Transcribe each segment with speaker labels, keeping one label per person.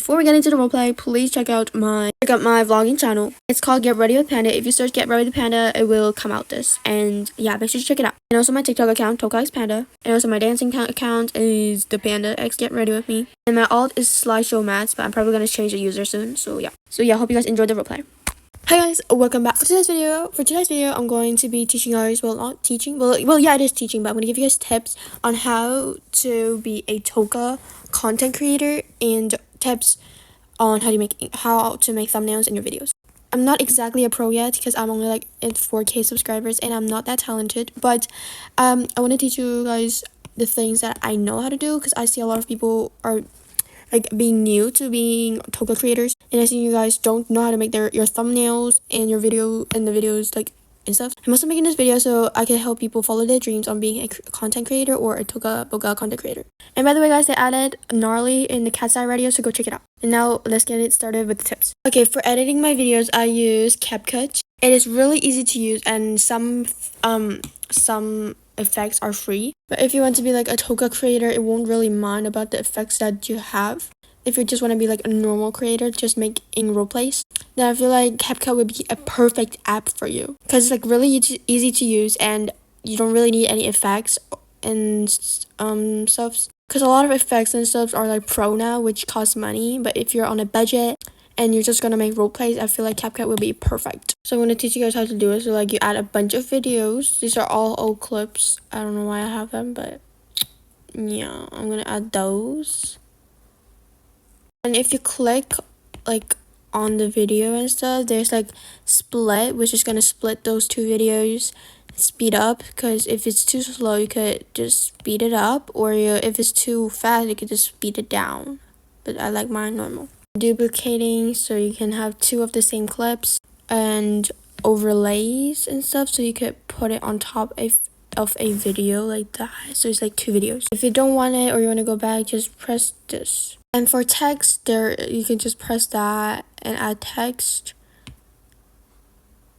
Speaker 1: before we get into the roleplay, please check out my vlogging channel. It's called Get Ready with Panda. If you search Get Ready with Panda, it will come out this. And yeah, make sure to check it out. And also my TikTok account, TocaxPanda. And also my dancing account is the Panda X Get Ready with Me. And my alt is Slideshow Mats, but I'm probably gonna change the user soon. So yeah, hope you guys enjoyed the roleplay. Hi guys, welcome back. For today's video, I'm going to be teaching you guys, well, not teaching, well yeah, it is teaching, but I'm going to give you guys tips on how to be a Toca content creator and tips on how to make thumbnails in your videos. I'm not exactly a pro yet because I'm only like at 4K subscribers and I'm not that talented, but I want to teach you guys the things that I know how to do because I see a lot of people are like being new to being Toca creators, and I see you guys don't know how to make your thumbnails and your videos like and stuff. I'm also making this video so I can help people follow their dreams on being a content creator or a Toca content creator. And by the way guys, they added Gnarly in the Cat's Eye Radio, so go check it out. And now let's get it started with the tips. Okay, for editing my videos I use CapCut. It is really easy to use and some effects are free, but if you want to be like a Toca creator, it won't really mind about the effects that you have. If you just want to be like a normal creator, just making roleplays, then I feel like CapCut would be a perfect app for you because it's like really easy to use and you don't really need any effects and stuff, because a lot of effects and stuff are like pro now, which costs money. But if you're on a budget and you're just gonna make role plays, I feel like CapCut will be perfect. So I'm gonna teach you guys how to do it. So like you add a bunch of videos. These are all old clips. I don't know why I have them, but yeah, I'm gonna add those. And if you click like on the video and stuff, there's like split, which is gonna split those two videos, speed up, because if it's too slow you could just speed it up, or if it's too fast you could just speed it down, but I like mine normal. Duplicating, so you can have two of the same clips, and overlays and stuff, so you could put it on top of a video like that, so it's like two videos. If you don't want it or you want to go back, just press this. And for text, there you can just press that and add text,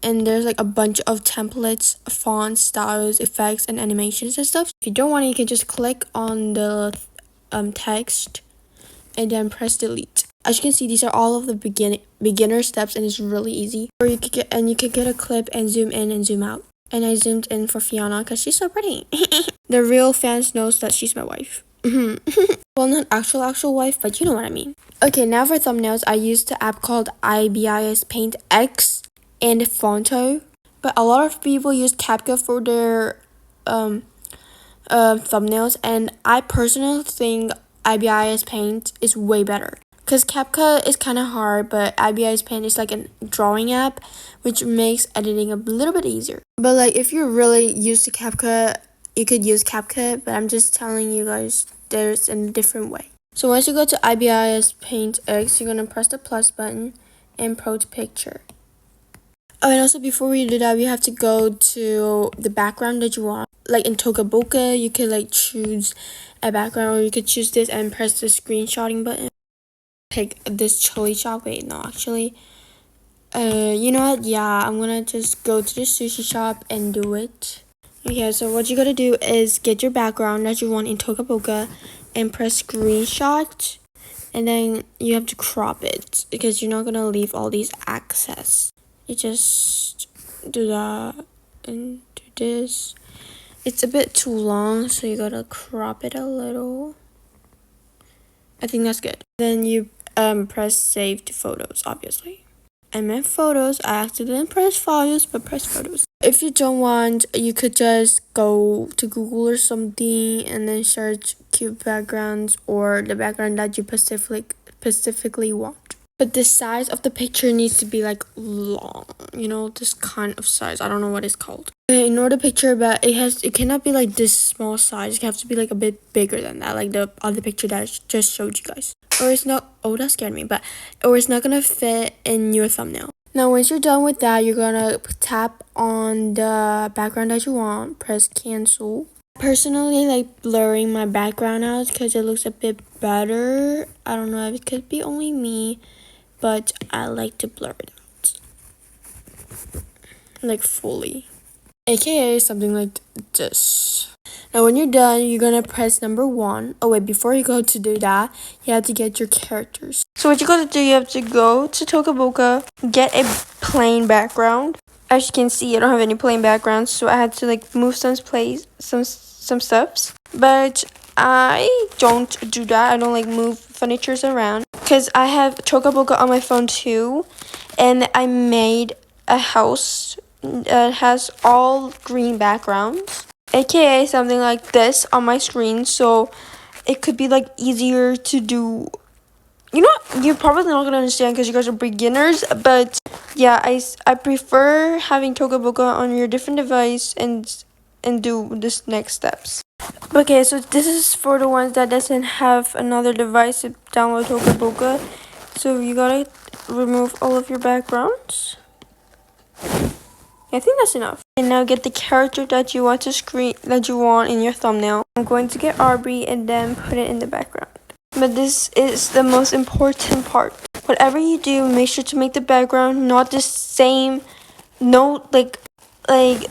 Speaker 1: and there's like a bunch of templates, fonts, styles, effects, and animations and stuff. If you don't want it, you can just click on the text and then press delete. As you can see, these are all of the beginner steps, and it's really easy. Or you could get a clip and zoom in and zoom out. And I zoomed in for Fiona because she's so pretty. The real fans knows that she's my wife. Well, not actual wife, but you know what I mean. Okay, now for thumbnails, I used the app called IBIS Paint X and Fonto, but a lot of people use CapCut for their thumbnails, and I personally think IBIS Paint is way better. Because CapCut is kind of hard, but IBIS Paint is like a drawing app, which makes editing a little bit easier. But like if you're really used to CapCut, you could use CapCut, but I'm just telling you guys there's a different way. So once you go to IBIS Paint X, you're going to press the plus button and Pro to Picture. Oh, and also before we do that, we have to go to the background that you want. Like in Toca, you could like choose a background, or you could choose this and press the screenshotting button. Pick this chili shop. Wait, no, actually, you know what? Yeah, I'm gonna just go to the sushi shop and do it. Okay, so what you gotta do is get your background that you want in Toca and press screenshot, and then you have to crop it because you're not gonna leave all these access. You just do that and do this. It's a bit too long, so you gotta crop it a little. I think that's good. Then you press save to photos, obviously. I meant photos. I accidentally pressed files, but press photos. If you don't want, you could just go to Google or something and then search cute backgrounds or the background that you specifically want. But the size of the picture needs to be like long, you know, this kind of size. I don't know what it's called. Okay, ignore the picture, but it cannot be like this small size. It has to be like a bit bigger than that, like the other picture that I just showed you guys. Or it's not, oh, that scared me, or it's not gonna fit in your thumbnail. Now once you're done with that, you're gonna tap on the background that you want, press cancel. Personally, like blurring my background out because it looks a bit better. I don't know if it could be only me, but I like to blur it out like fully. aka something like this. Now when you're done, you're gonna press number 1. Oh wait, before you go to do that, you have to get your characters. So what you gotta do, you have to go to Toca, get a plain background. As you can see, I don't have any plain backgrounds, so I had to like move some stuffs. But I don't do that. I don't like move furnitures around because I have Toca on my phone too, and I made a house that has all green backgrounds, aka something like this on my screen, so it could be like easier to do. You know, you're probably not gonna understand because you guys are beginners, but yeah, I prefer having Toca on your different device and do this next steps. Okay, so this is for the ones that doesn't have another device to download Toca. So you gotta remove all of your backgrounds. I think that's enough. And now get the character that you want in your thumbnail. I'm going to get Aubrey and then put it in the background. But this is the most important part. Whatever you do, make sure to make the background not the same. No, like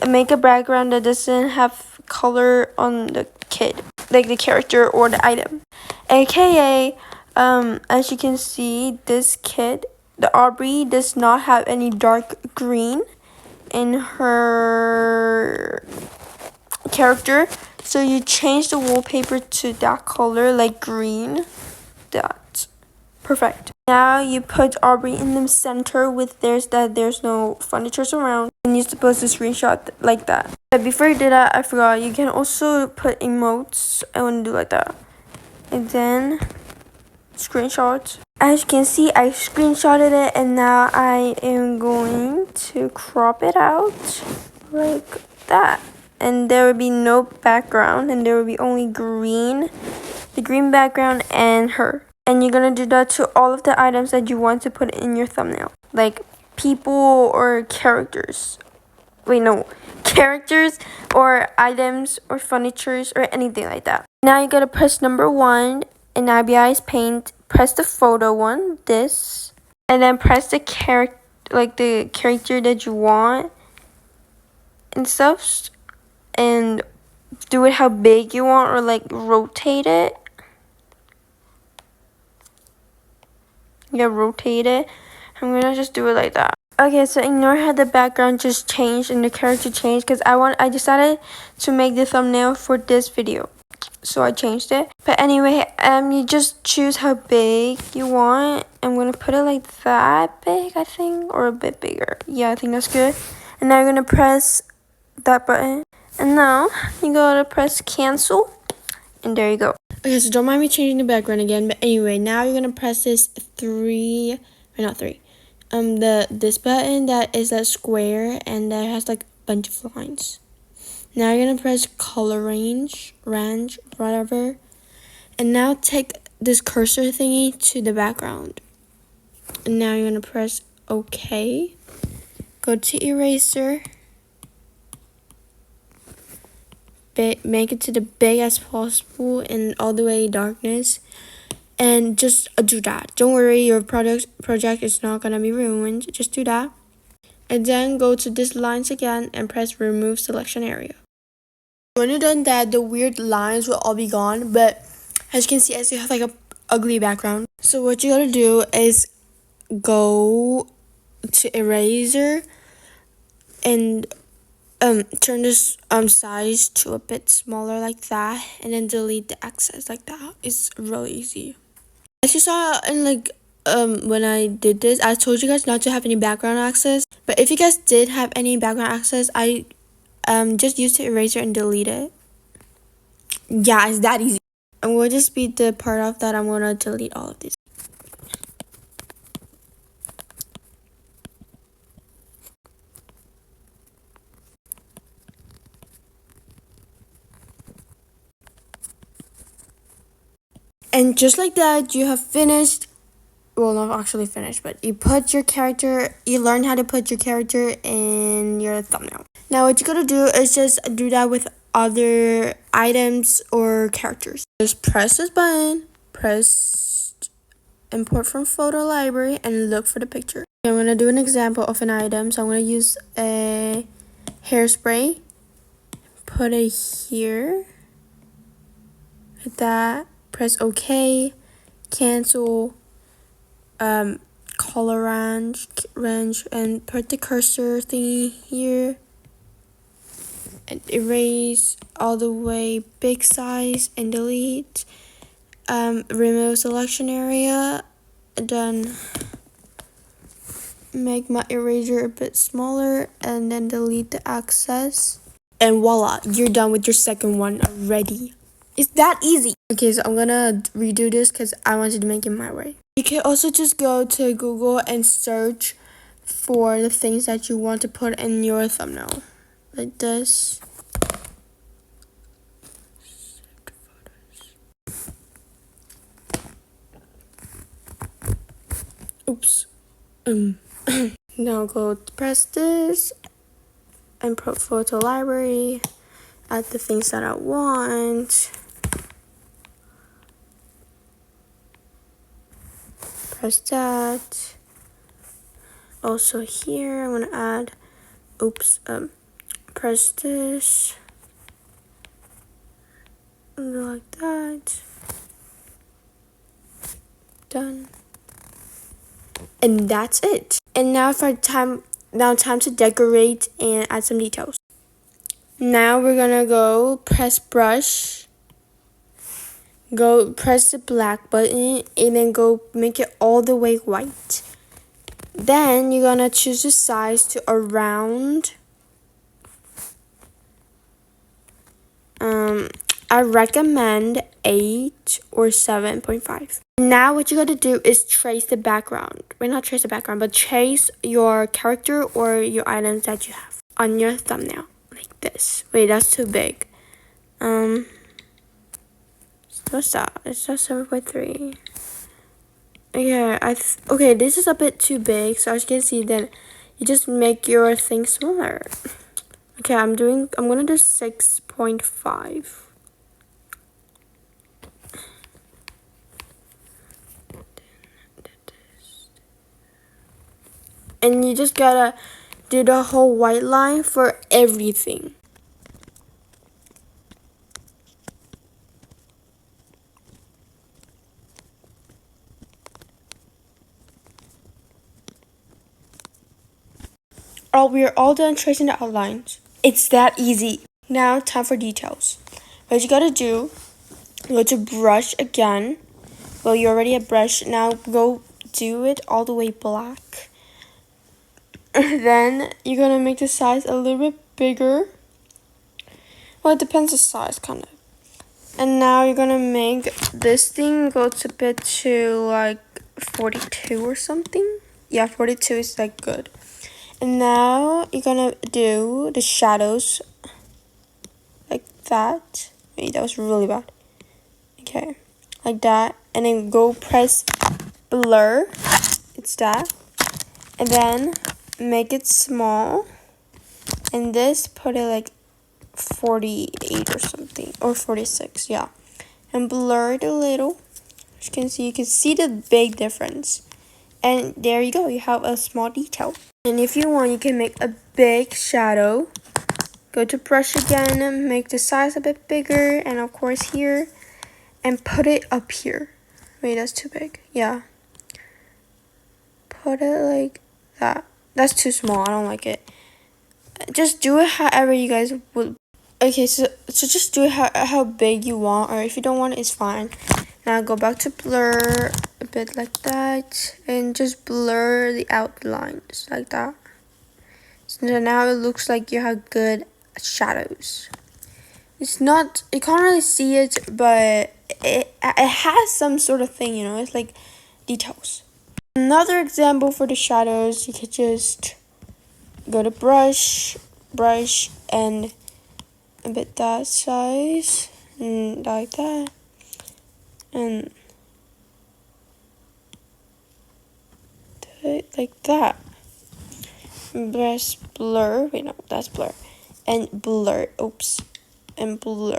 Speaker 1: make a background that doesn't have color on the kid, like the character or the item. AKA, as you can see, this kid, the Aubrey, does not have any dark green in her character, so you change the wallpaper to that color, like green. That perfect. Now you put Aubrey in the center with there's no furniture around, and you're supposed to screenshot like that. But before you do that, I forgot, you can also put emotes. I want to do like that, and then screenshot. As you can see, I screenshotted it, and now I am going to crop it out like that. And there will be no background, and there will be only the green background and her. And you're gonna do that to all of the items that you want to put in your thumbnail, like people or characters. Wait, no, characters or items or furnitures or anything like that. Now you gotta press number 1 in IBI's Paint. Press the photo one, this, and then press the character that you want and stuff, and do it how big you want, or like rotate it. Yeah, rotate it. I'm gonna just do it like that. Okay, so ignore how the background just changed and the character changed, because I decided to make the thumbnail for this video, so I changed it. But anyway, you just choose how big you want. I'm gonna put it like that big, I think, or a bit bigger. Yeah, I think that's good. And now you're gonna press that button, and now you gotta press cancel, and there you go. Okay, so don't mind me changing the background again, but anyway, now you're gonna press this this button that is that square and that has like a bunch of lines. Now you're gonna press color range, whatever, and now take this cursor thingy to the background. And now you're gonna press OK. Go to eraser. Make it to the big as possible and all the way darkness, and just do that. Don't worry, your project is not gonna be ruined. Just do that, and then go to these lines again and press remove selection area. When you're done that, the weird lines will all be gone, but as you can see, I still have like a ugly background. So what you gotta do is go to eraser and turn this size to a bit smaller like that, and then delete the excess like that. It's really easy. As you saw in when I did this, I told you guys not to have any background access, but if you guys did have any background access, I just use the eraser and delete it. Yeah, it's that easy. I'm going to speed the part off that I'm going to delete all of these. And just like that, you have finished. Well, not actually finished, but you learn how to put your character in your thumbnail. Now what you gotta do is just do that with other items or characters. Just press this button, press import from photo library, and look for the picture. I'm gonna do an example of an item, so I'm gonna use a hairspray. put it here like that. Press OK, cancel, color range, and put the cursor thingy here, and erase all the way big size and delete. Remove selection area, then make my eraser a bit smaller, and then delete the excess, and voila, you're done with your second one already. It's that easy. Okay, so I'm gonna redo this because I wanted to make it my way. You can also just go to Google and search for the things that you want to put in your thumbnail, like this. Oops. Now go to press this and put photo library, add the things that I want. Press that. Also here, I'm gonna add, press this. Like that. Done. And that's it. And now time to decorate and add some details. Now we're gonna go press brush, go press the black button, and then go make it all the way white. Then you're gonna choose the size to around, I recommend 8 or 7.5. Now what you gotta do is trace the background. Well, not trace the background, but trace your character or your items that you have on your thumbnail, like this. Wait, that's too big. What's that? It's just 7.3. Yeah, okay, this is a bit too big, so as you can see, then you just make your thing smaller. Okay, I'm gonna do 6.5. And you just gotta do the whole white line for everything. Oh, we are all done tracing the outlines. It's that easy. Now, time for details. What you gotta do, go to brush again. Well, you already have brush. Now, go do it all the way black. Then, you're gonna make the size a little bit bigger. Well, it depends the size, kind of. And now, you're gonna make this thing go to bit to like 42 or something. Yeah, 42 is like good. And now you're gonna do the shadows like that. Wait, that was really bad. Okay, like that. And then go press blur. It's that. And then make it small. And this, put it like 48 or something. Or 46, yeah. And blur it a little. As you can see the big difference. And there you go, you have a small detail. And if you want, you can make a big shadow. Go to brush again, make the size a bit bigger, and of course here, and put it up here. Wait, that's too big. Yeah. Put it like that. That's too small, I don't like it. Just do it however you guys would. Okay, so just do it how big you want, or if you don't want it, it's fine. Now go back to blur, a bit like that, and just blur the outlines like that. So now it looks like you have good shadows. It's not, you can't really see it, but it has some sort of thing, you know, it's like details. Another example for the shadows, you could just go to brush, and a bit that size, and like that, and do it like that. Press blur, wait no, that's blur, and blur, and blur.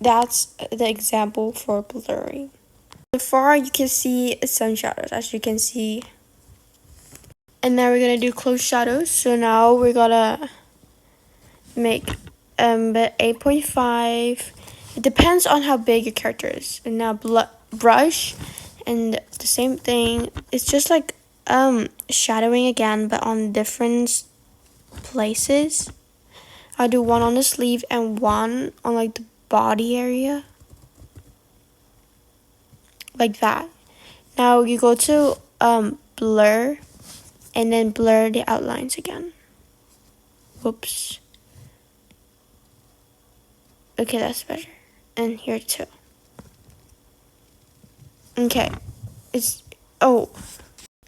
Speaker 1: That's the example for blurring. So far you can see some shadows, as you can see. And now we're gonna do close shadows. So now we're gonna make but 8.5. It depends on how big your character is. And now brush, and the same thing. It's just like shadowing again, but on different places. I'll do one on the sleeve and one on like the body area, like that. Now you go to blur, and then blur the outlines again. Whoops. Okay, that's better. And here too. Okay,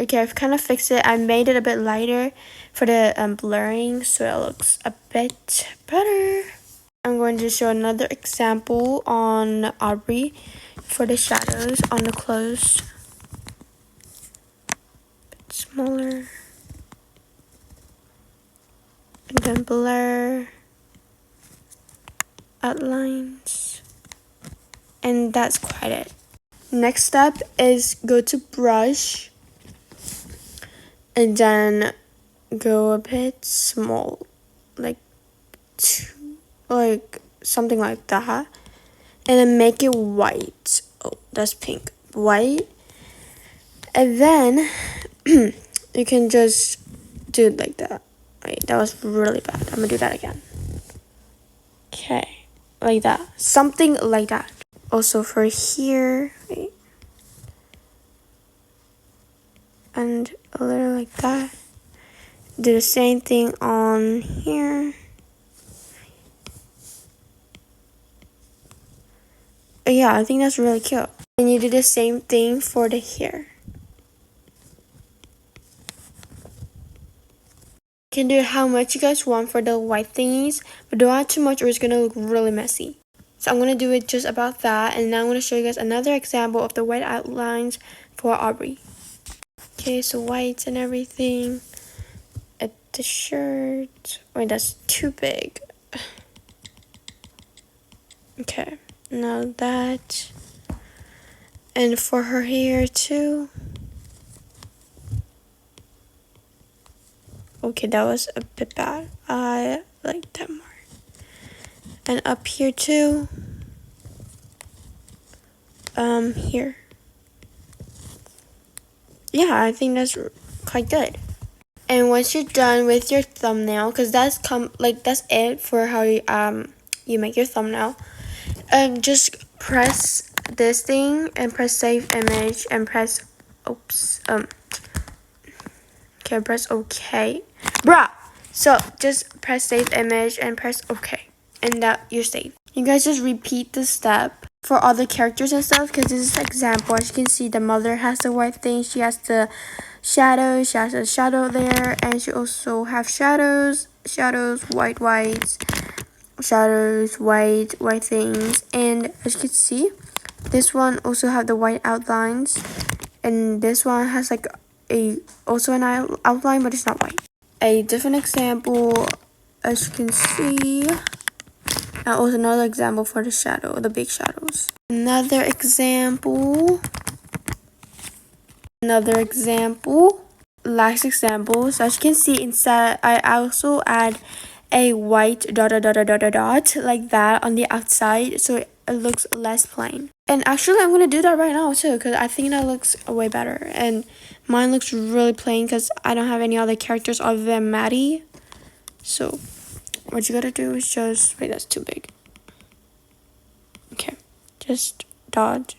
Speaker 1: okay, I've kind of fixed it. I made it a bit lighter for the blurring, so it looks a bit better. I'm going to show another example on Aubrey for the shadows on the clothes. Bit smaller. And then blur, outlines, and that's quite it. Next step is go to brush, and then go a bit small, like something like that, and then make it white. Oh, that's pink. White, and then you can just do it like that. Wait, that was really bad. I'm gonna do that again. Okay, like that. Something like that. Also for here, wait. And a little like that. Do the same thing on here. Yeah, I think that's really cute. And you do the same thing for the hair. You can do how much you guys want for the white thingies, but don't add too much or it's gonna look really messy. So I'm gonna do it just about that, and now I'm gonna show you guys another example of the white outlines for Aubrey. Okay, so whites and everything. At the shirt. Wait, that's too big. Okay, now that. And for her hair too. Okay, that was a bit bad. I like that more. And up here too. Here. Yeah, I think that's quite good. And once you're done with your thumbnail, because that's it for how you make your thumbnail. Just press this thing and press save image and press press OK. Bruh! So just press save image and press OK. And that you're saved. You guys just repeat the step for all the characters and stuff, because this is an example. As you can see, the mother has the white thing, she has the shadow, she has a shadow there, and she also have shadows, whites, shadows, white things. And as you can see, this one also have the white outlines, and this one has like also an outline, but it's not white. A different example, as you can see. Now also another example for the shadow, the big shadows. Another example. Last example. So as you can see inside, I also add a white dot like that on the outside, so it looks less plain. And actually I'm gonna do that right now too, because I think that looks way better. And mine looks really plain because I don't have any other characters other than Maddie. So what you gotta do is just, wait, that's too big. Okay, just dot.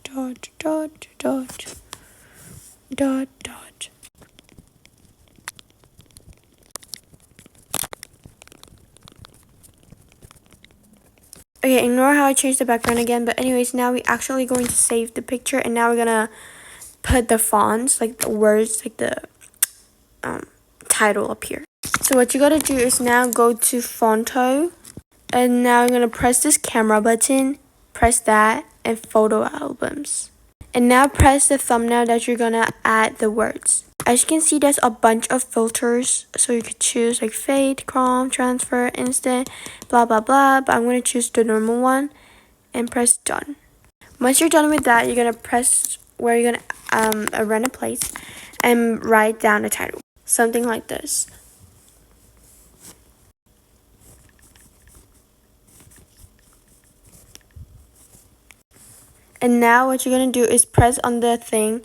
Speaker 1: Okay, ignore how I changed the background again, but anyways, now we're actually going to save the picture, and now we're gonna put the fonts, like the words, like the title up here. So what you gotta do is now go to Fonto, and now I'm gonna press this camera button, press that, and photo albums. And now press the thumbnail that you're gonna add the words. As you can see, there's a bunch of filters, so you could choose like fade, chrome, transfer, instant, blah blah blah, but I'm gonna choose the normal one and press done. Once you're done with that, you're gonna press where you're gonna a random place and write down the title, something like this. And now what you're gonna do is press on the thing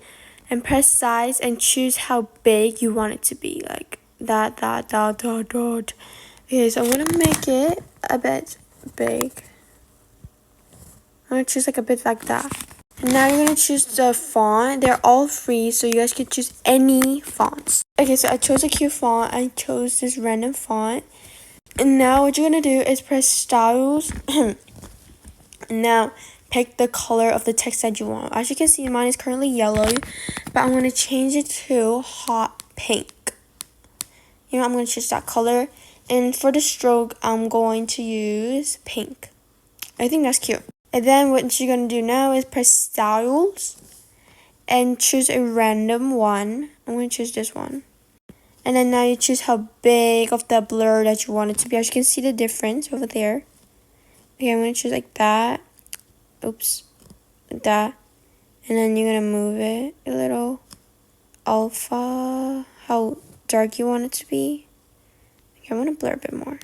Speaker 1: and press size and choose how big you want it to be, like that. Okay, so I'm gonna make it a bit big. I'm gonna choose like a bit like that. And now you're gonna choose the font. They're all free, so you guys can choose any fonts. Okay, so I chose a cute font. I chose this random font. And now what you're gonna do is press styles. Now pick the color of the text that you want. As you can see, mine is currently yellow, but I'm gonna change it to hot pink. You know, I'm gonna choose that color. And for the stroke, I'm going to use pink. I think that's cute. And then what you're gonna do now is press styles and choose a random one. I'm gonna choose this one. And then now you choose how big of the blur that you want it to be. As you can see the difference over there. Okay, I'm gonna choose like that. Oops. Like that. And then you're gonna move it a little. Alpha. How dark you want it to be. Okay, I'm gonna blur a bit more.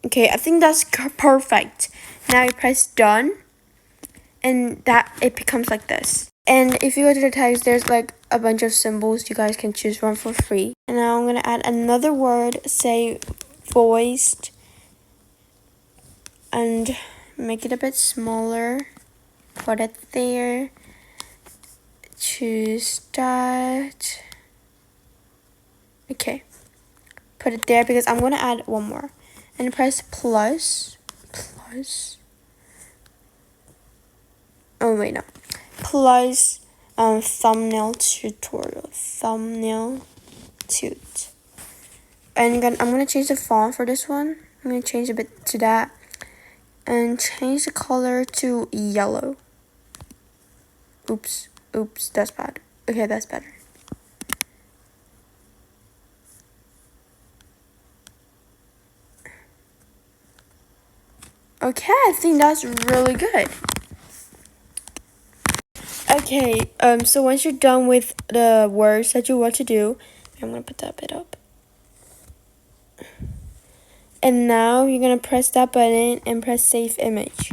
Speaker 1: Okay, I think that's perfect. Now you press done. And that it becomes like this. And if you go to the text, there's like a bunch of symbols you guys can choose from for free. And now I'm gonna add another word, say voiced, and make it a bit smaller. Put it there. Choose that. Okay. Put it there because I'm gonna add one more. And press plus. Oh wait, no. Plus thumbnail tutorial. Thumbnail tut. And I'm gonna change the font for this one. I'm gonna change a bit to that. And change the color to yellow. Oops, that's bad. Okay, that's better. Okay, I think that's really good. Okay, so once you're done with the words that you want to do, I'm gonna put that bit up. And now you're gonna press that button and press save image.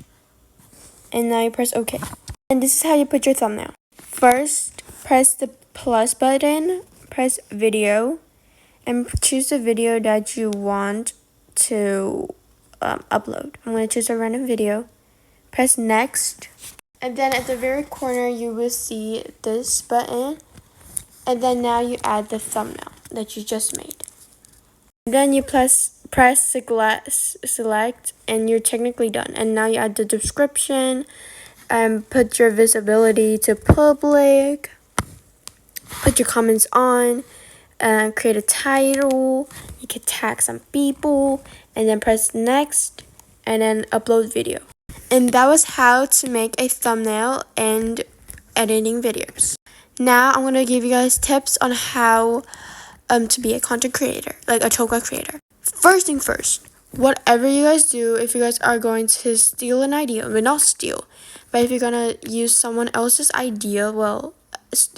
Speaker 1: And now you press OK. And this is how you put your thumbnail. First, press the plus button, press video, and choose the video that you want to upload. I'm gonna choose a random video. Press next. And then at the very corner, you will see this button. And then now you add the thumbnail that you just made. Then you press select and you're technically done. And now you add the description and put your visibility to public. Put your comments on. Create a title. You can tag some people. And then press next. And then upload video. And that was how to make a thumbnail and editing videos. Now I'm going to give you guys tips on how to be a content creator, like a Toca creator. First thing first, whatever you guys do, if you guys are going to steal an idea, but not steal, but if you're going to use someone else's idea, well,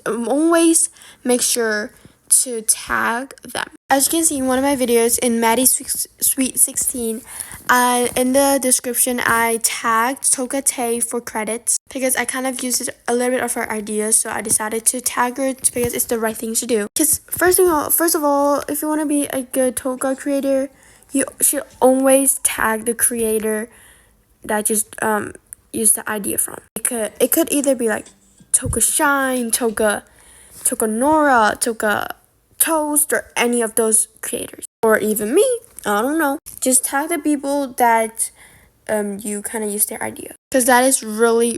Speaker 1: always make sure to tag them. As you can see in one of my videos in Maddie's Sweet 16, in the description I tagged TocaxPanda for credits because I kind of used a little bit of her ideas, so I decided to tag her because it's the right thing to do. Because first of all, if you want to be a good Toca creator, you should always tag the creator that just used the idea from. It could either be like Toca Shine, Toca Nora, Toca Toast, or any of those creators, or even me. I don't know. Just tag the people that you kind of use their idea, because that is really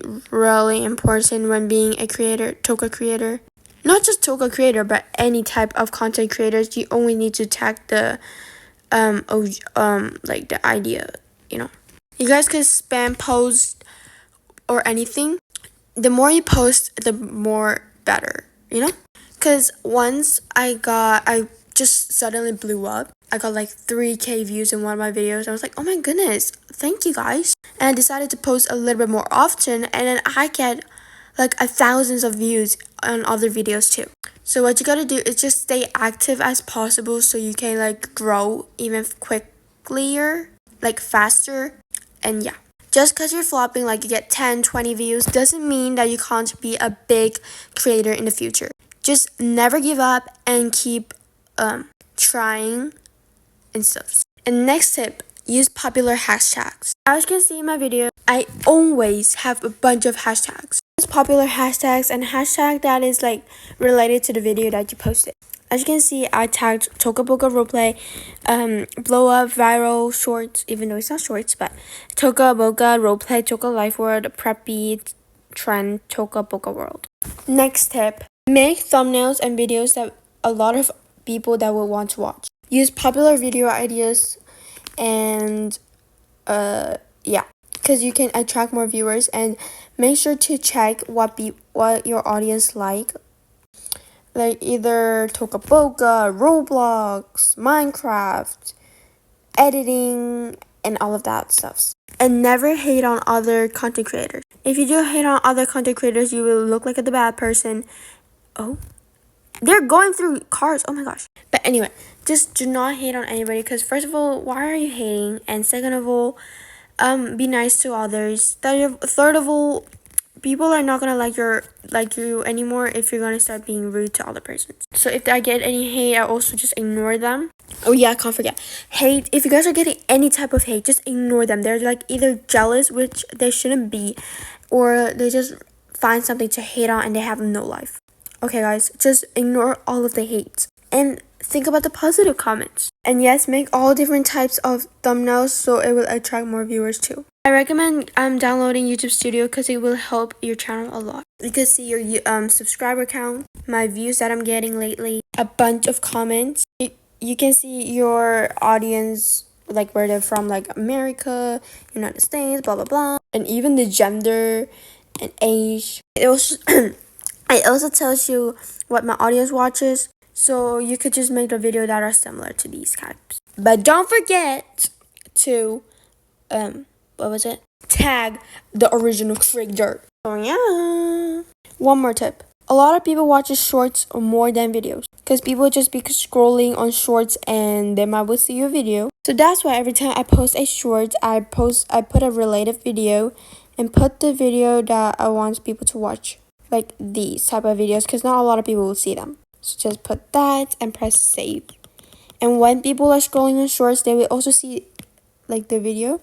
Speaker 1: important when being a creator, Toca creator. Not just Toca creator, but any type of content creators. You only need to tag the like the idea. You know, you guys can spam post or anything. The more you post, the more better. You know. Because once I just suddenly blew up. I got like 3K views in one of my videos. I was like, oh my goodness, thank you guys. And I decided to post a little bit more often. And then I get like thousands of views on other videos too. So what you gotta do is just stay active as possible so you can like grow even quicker, like faster. And yeah. Just because you're flopping, like you get 10, 20 views, doesn't mean that you can't be a big creator in the future. Just never give up and keep trying and stuff. And next tip, use popular hashtags. As you can see in my video, I always have a bunch of hashtags. Use popular hashtags and hashtag that is like related to the video that you posted. As you can see, I tagged Toca Boca roleplay, blow up viral shorts, even though it's not shorts, but Toca Boca roleplay, Toca life word, preppy trend, Toca Boca world. Next tip, make thumbnails and videos that a lot of people that will want to watch. Use popular video ideas and yeah, because you can attract more viewers, and make sure to check what your audience like either Toca Boca, Roblox, Minecraft, editing, and all of that stuff. And never hate on other content creators. If you do hate on other content creators, you will look like the bad person. Oh, they're going through cars. Oh my gosh. But anyway, just do not hate on anybody, because first of all, why are you hating? And second of all, be nice to others. Third of all, people are not gonna like you anymore if you're gonna start being rude to other persons. So if I get any hate, I also just ignore them. Oh yeah, I can't forget hate. If you guys are getting any type of hate, just ignore them. They're like either jealous, which they shouldn't be, or they just find something to hate on and they have no life. Okay guys, just ignore all of the hate and think about the positive comments. And yes, make all different types of thumbnails so it will attract more viewers too. I recommend downloading YouTube Studio because it will help your channel a lot. You can see your subscriber count, my views that I'm getting lately, a bunch of comments. You can see your audience, like where they're from, like America, United States, blah blah blah, and even the gender and age. It also tells you what my audience watches, so you could just make a video that are similar to these types. But don't forget to what was it? Tag the original creator. Oh yeah. One more tip. A lot of people watch shorts more than videos, because people just be scrolling on shorts and they might will see your video. So that's why every time I post a short, I put a related video and put the video that I want people to watch, like these type of videos, because not a lot of people will see them. So just put that and press save. And when people are scrolling on shorts, they will also see like the video,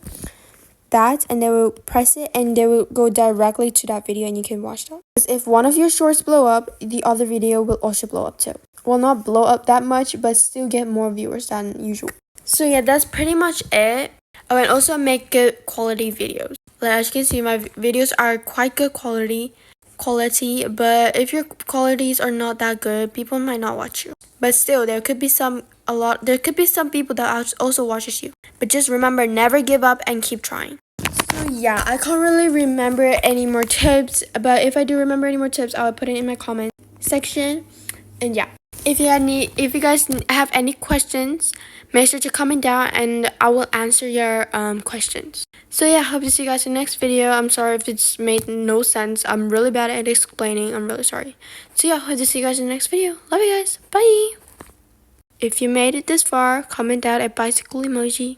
Speaker 1: that, and they will press it and they will go directly to that video and you can watch that. Because if one of your shorts blow up, the other video will also blow up too. Well, not blow up that much, but still get more viewers than usual. So yeah, that's pretty much it. Oh, and also make good quality videos. Like as you can see, my videos are quite good quality, but if your qualities are not that good, people might not watch you. But still, there could be some people that also watches you. But just remember, never give up and keep trying. So yeah, I can't really remember any more tips, but if I do remember any more tips, I'll put it in my comment section. And yeah, if you guys have any questions, make sure to comment down and I will answer your questions. So yeah, hope to see you guys in the next video. I'm sorry if it's made no sense. I'm really bad at explaining. I'm really sorry. So yeah, hope to see you guys in the next video. Love you guys. Bye. If you made it this far, comment down a bicycle emoji.